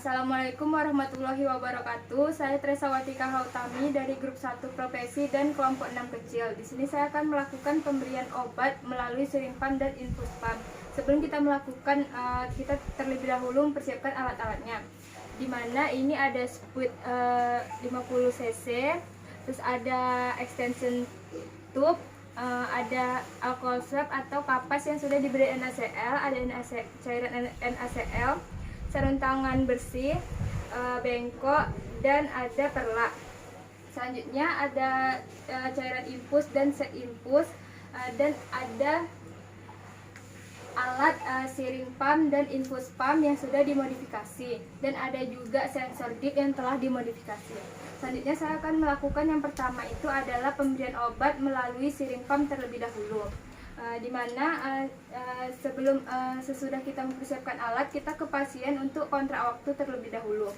Assalamualaikum warahmatullahi wabarakatuh. Saya Tresawati Kahautami dari grup 1 profesi dan kelompok 6 kecil. Di sini saya akan melakukan pemberian obat melalui syringe pump dan infus pump. Sebelum kita melakukan, kita terlebih dahulu mempersiapkan alat-alatnya. Di mana ini ada sput 50 cc, terus ada extension tube, ada alcohol swab atau kapas yang sudah diberi NaCl, ada cairan NaCl, sarung tangan bersih, bengkok, dan ada perlak. Selanjutnya ada cairan infus dan set infus, dan ada alat syringe pump dan infus pump yang sudah dimodifikasi, dan ada juga sensor dip yang telah dimodifikasi. Selanjutnya saya akan melakukan yang pertama itu adalah pemberian obat melalui syringe pump terlebih dahulu. Dimana sesudah kita mempersiapkan alat, kita ke pasien untuk kontrak waktu terlebih dahulu.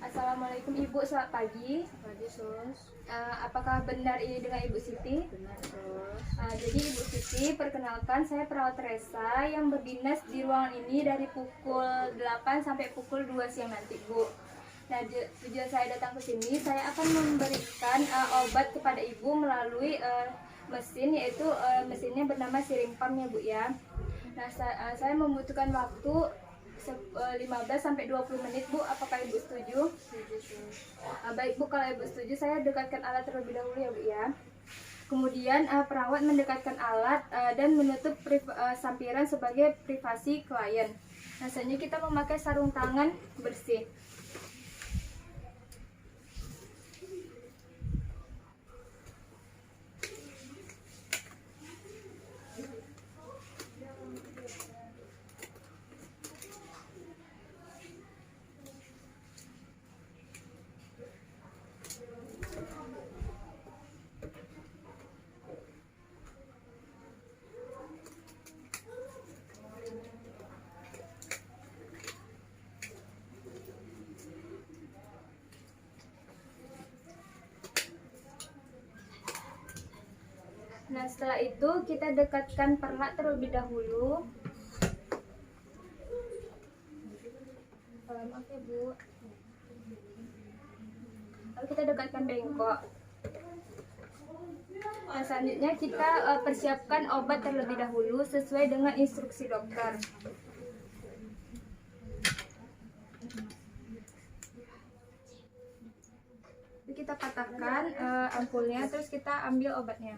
Assalamualaikum Ibu, selamat pagi. Pagi, Sus. Apakah benar ini dengan Ibu Siti? Benar, Sus. Jadi Ibu Siti, perkenalkan, saya perawat Teresa yang berdinas di ruangan ini dari pukul 8 sampai pukul 2 siang nanti, Bu. Nah, tujuan saya datang ke sini, saya akan memberikan obat kepada Ibu melalui mesin, yaitu mesinnya bernama syringe pump ya Bu ya. Nah, saya membutuhkan waktu 15 sampai 20 menit Bu. Apakah Ibu setuju? Setuju, Sus. Baik Bu, kalau Ibu setuju saya dekatkan alat terlebih dahulu ya Bu ya. Kemudian perawat mendekatkan alat dan menutup sampiran sebagai privasi klien. Nah, selanjutnya kita memakai sarung tangan bersih. Nah, setelah itu kita dekatkan perlak terlebih dahulu. Maaf ya Bu. Lalu kita dekatkan bengkok. Nah, selanjutnya kita persiapkan obat terlebih dahulu sesuai dengan instruksi dokter. Jadi kita patahkan ampulnya, terus kita ambil obatnya.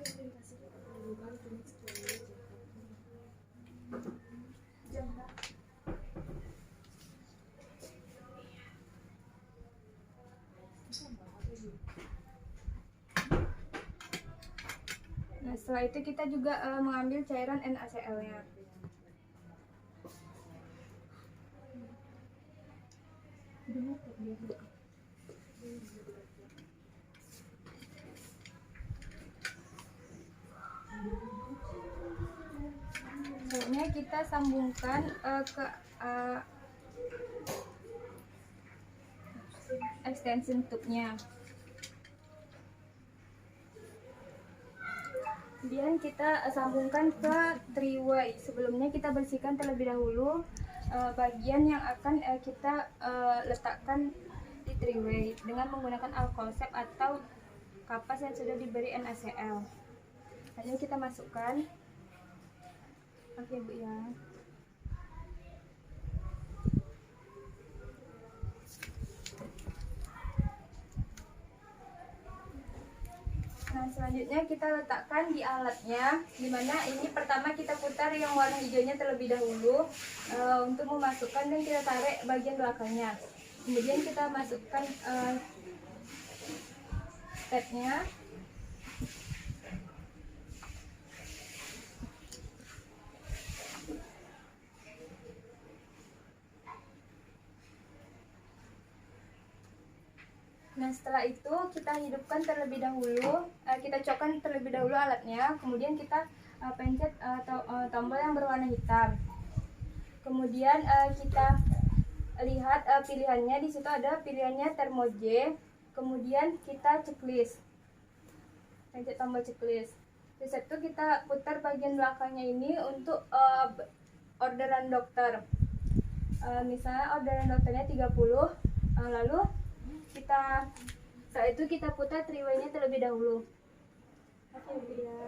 Nah, setelah itu kita juga mengambil cairan NaCl-nya. Selanjutnya kita sambungkan ke extension tube-nya. Kemudian kita sambungkan ke three-way. Sebelumnya kita bersihkan terlebih dahulu bagian yang akan kita letakkan di three-way dengan menggunakan alcohol swab atau kapas yang sudah diberi NaCl. Lalu kita masukkan. Oke Bu ya. Nah, selanjutnya kita letakkan di alatnya, dimana ini pertama kita putar yang warna hijaunya terlebih dahulu untuk memasukkan, dan kita tarik bagian belakangnya. Kemudian kita masukkan tabnya. Nah, setelah itu kita hidupkan terlebih dahulu, kita cokkan terlebih dahulu alatnya, kemudian kita pencet tombol yang berwarna hitam. Kemudian kita lihat pilihannya, di situ ada pilihannya Thermojet. Kemudian kita checklist, pencet tombol checklist. Setelah itu kita putar bagian belakangnya ini untuk orderan dokter. Misalnya orderan dokternya 30, lalu setelah itu kita putar triway-nya terlebih dahulu. Oke Bu ya.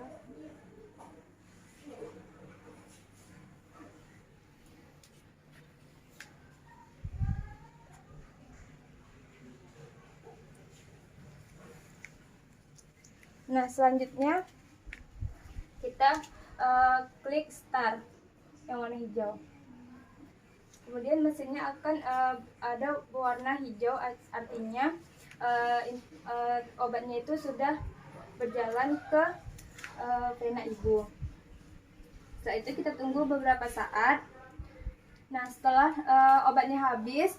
Nah, selanjutnya kita klik start yang warna hijau. Kemudian mesinnya akan ada warna hijau, artinya obatnya itu sudah berjalan ke vena ibu. Setelah itu kita tunggu beberapa saat. Nah, setelah obatnya habis,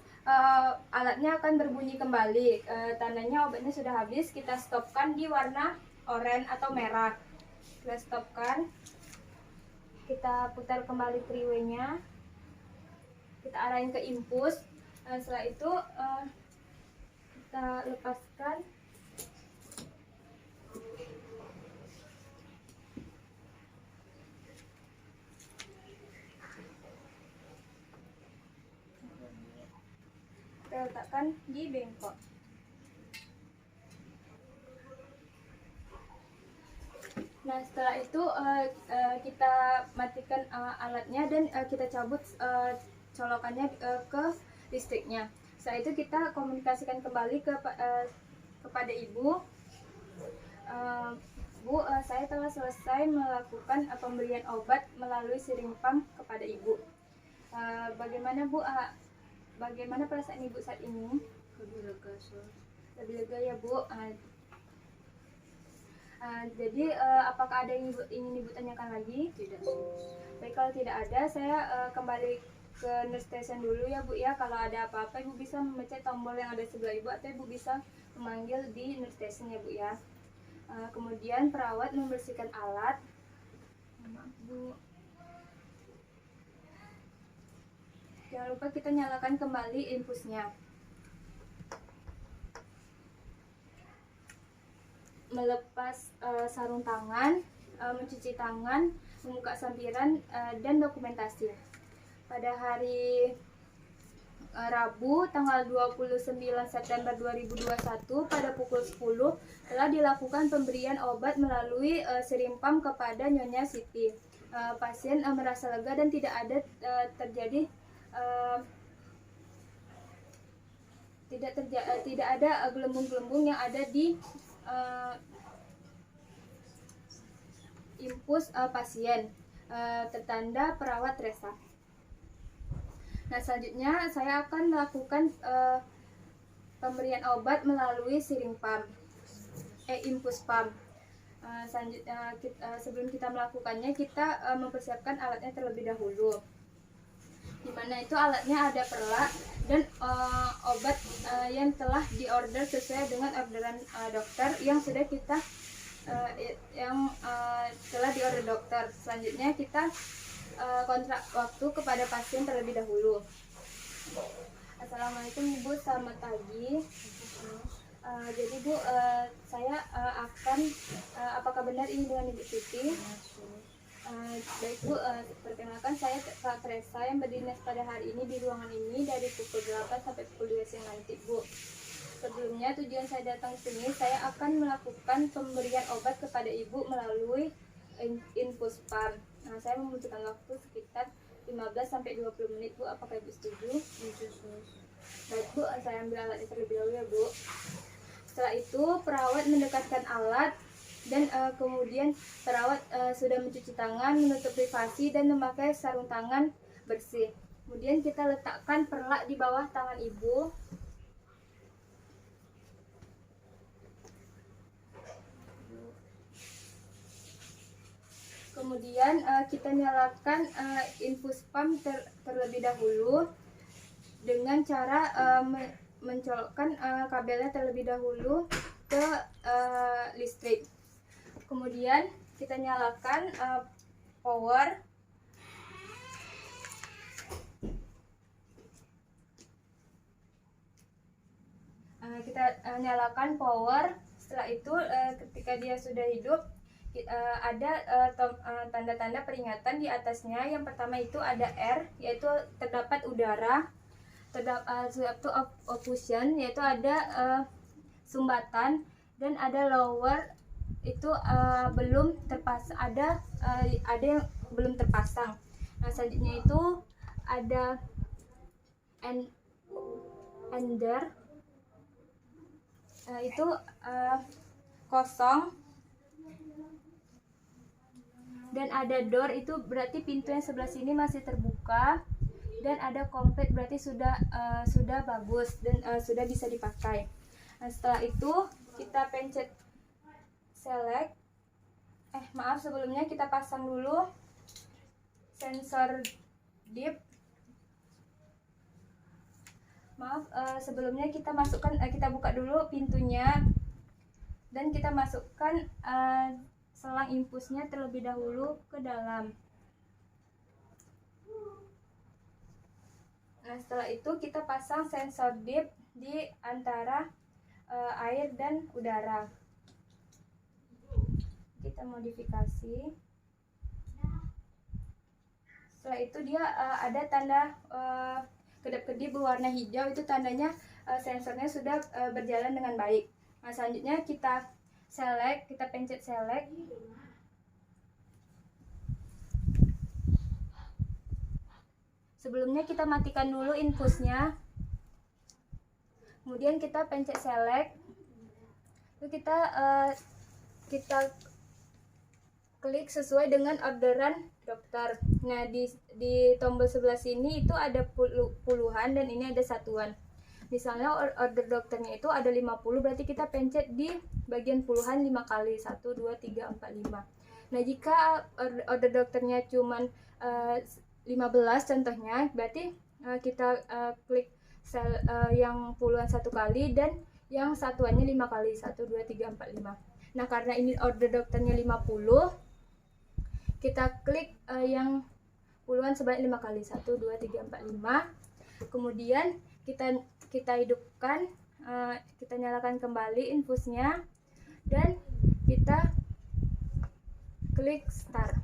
alatnya akan berbunyi kembali. Tandanya obatnya sudah habis. Kita stopkan di warna oranye atau merah. Kita stopkan. Kita putar kembali triway-nya. Kita arahin ke infus. Setelah itu kita lepaskan. Kita letakkan di bengkok. Nah, setelah itu kita matikan alatnya dan kita cabut colokannya ke listriknya. Setelah itu kita komunikasikan kembali kepada ibu. Bu, saya telah selesai melakukan pemberian obat melalui siring pump kepada ibu. Bagaimana Bu? Bagaimana perasaan ibu saat ini? Lebih lega, Sus. Lebih lega ya Bu. Jadi apakah ada yang ingin ibu tanyakan lagi? Tidak, Sus. Baik, kalau tidak ada, saya kembali ke nurse station dulu ya Bu ya. Kalau ada apa-apa ibu bisa memencet tombol yang ada sebelah ibu, atau ibu bisa memanggil di nurse station ya Bu ya. Kemudian perawat membersihkan alat. Maaf Bu. Jangan lupa kita nyalakan kembali infusnya. Melepas sarung tangan, mencuci tangan, membuka sampiran, dan dokumentasi. Pada hari Rabu tanggal 29 September 2021 pada pukul 10 telah dilakukan pemberian obat melalui siring pump kepada Nyonya Siti. Pasien merasa lega dan tidak ada tidak ada gelembung-gelembung yang ada di infus pasien, tertanda perawat Resa. Nah, selanjutnya saya akan melakukan pemberian obat melalui siring pump, infus pump. Selanjutnya sebelum kita melakukannya, kita mempersiapkan alatnya terlebih dahulu. Dimana itu alatnya ada perlak dan obat yang telah diorder sesuai dengan orderan dokter yang sudah kita telah diorder dokter. Selanjutnya kita kontrak waktu kepada pasien terlebih dahulu. Assalamualaikum Ibu, selamat pagi. Jadi Bu, saya akan apakah benar ini dengan Ibu Siti? Baik Bu, perkenalkan saya Kak Teresa yang berdinas pada hari ini di ruangan ini dari pukul 8 sampai pukul 2 siang nanti Bu. Sebelumnya tujuan saya datang ke sini, saya akan melakukan pemberian obat kepada Ibu melalui infus pump. Nah, saya membutuhkan waktu sekitar 15 sampai 20 menit Bu, apakah Ibu setuju? Baik Bu, saya ambil alatnya terlebih dahulu ya Bu. Setelah itu perawat mendekatkan alat dan kemudian perawat sudah mencuci tangan, menutup privasi dan memakai sarung tangan bersih. Kemudian kita letakkan perlak di bawah tangan Ibu. Kemudian kita nyalakan infus pump terlebih dahulu dengan cara mencolokkan kabelnya terlebih dahulu ke listrik. Kemudian kita nyalakan power. Kita nyalakan power. Setelah itu ketika dia sudah hidup, ada tanda-tanda peringatan di atasnya. Yang pertama itu ada R, yaitu terdapat udara. Terdapat opposition, yaitu ada sumbatan, dan ada lower itu belum terpasang, ada yang belum terpasang. Nah, selanjutnya itu ada under, itu kosong, dan ada door, itu berarti pintu yang sebelah sini masih terbuka, dan ada complete, berarti sudah bagus dan sudah bisa dipakai. Nah, setelah itu kita pencet select. Maaf, sebelumnya kita pasang dulu sensor deep. Maaf, sebelumnya kita masukkan, kita buka dulu pintunya dan kita masukkan selang impulsnya terlebih dahulu ke dalam. Nah, setelah itu kita pasang sensor deep di antara air dan udara. Kita modifikasi. Setelah itu dia ada tanda kedap-kedip berwarna hijau, itu tandanya sensornya sudah berjalan dengan baik. Nah, selanjutnya kita select, kita pencet select. Sebelumnya kita matikan dulu infusnya. Kemudian kita pencet select. Lalu kita klik sesuai dengan orderan dokter. Nah, di tombol sebelah sini itu ada puluhan dan ini ada satuan. Misalnya order dokternya itu ada 50, berarti kita pencet di bagian puluhan 5 kali. 1, 2, 3, 4, 5. Nah, jika order dokternya cuman 15 contohnya, berarti kita klik sel yang puluhan 1 kali dan yang satuannya 5 kali. 1, 2, 3, 4, 5. Nah, karena ini order dokternya 50, kita klik yang puluhan sebanyak 5 kali. 1, 2, 3, 4, 5. Kemudian kita hidupkan, kita nyalakan kembali infusnya dan kita klik start.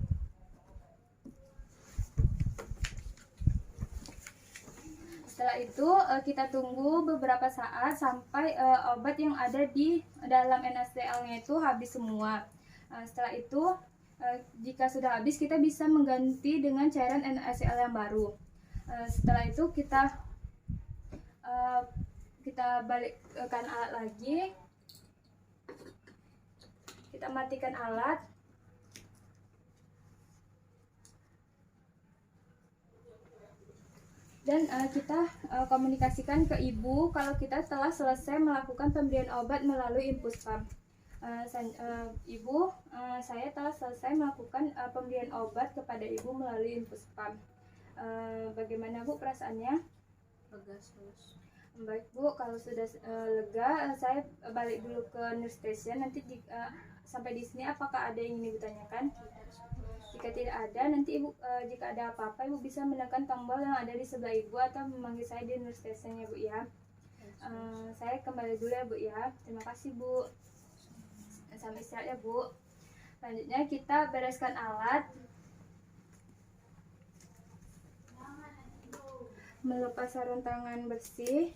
Setelah itu kita tunggu beberapa saat sampai obat yang ada di dalam NaCl-nya itu habis semua. Setelah itu jika sudah habis, kita bisa mengganti dengan cairan NaCl yang baru. Setelah itu kita balikkan alat lagi, kita matikan alat, dan kita komunikasikan ke ibu kalau kita telah selesai melakukan pemberian obat melalui infus pump. Ibu, saya telah selesai melakukan pemberian obat kepada ibu melalui infus pump. Bagaimana Bu perasaannya? Lega. Baik Bu, kalau sudah lega, saya balik dulu ke nurse station. Nanti sampai di sini apakah ada yang ingin Ibu tanyakan? Jika tidak ada, nanti Ibu jika ada apa-apa Ibu bisa menekan tombol yang ada di sebelah Ibu atau memanggil saya di nurse station ya Bu ya. Saya kembali dulu ya Bu ya. Terima kasih Bu. Sampai istirahat ya Bu. Selanjutnya kita bereskan alat. Melepas sarung tangan bersih.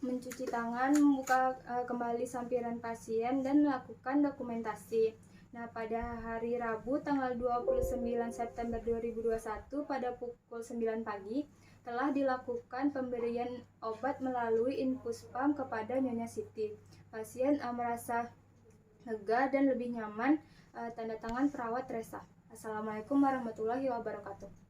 Mencuci tangan, membuka kembali sampiran pasien dan melakukan dokumentasi. Nah, pada hari Rabu tanggal 29 September 2021 pada pukul 9 pagi telah dilakukan pemberian obat melalui infus pump kepada Nyonya Siti. Pasien merasa lega dan lebih nyaman. Tanda tangan perawat Resa. Assalamualaikum warahmatullahi wabarakatuh.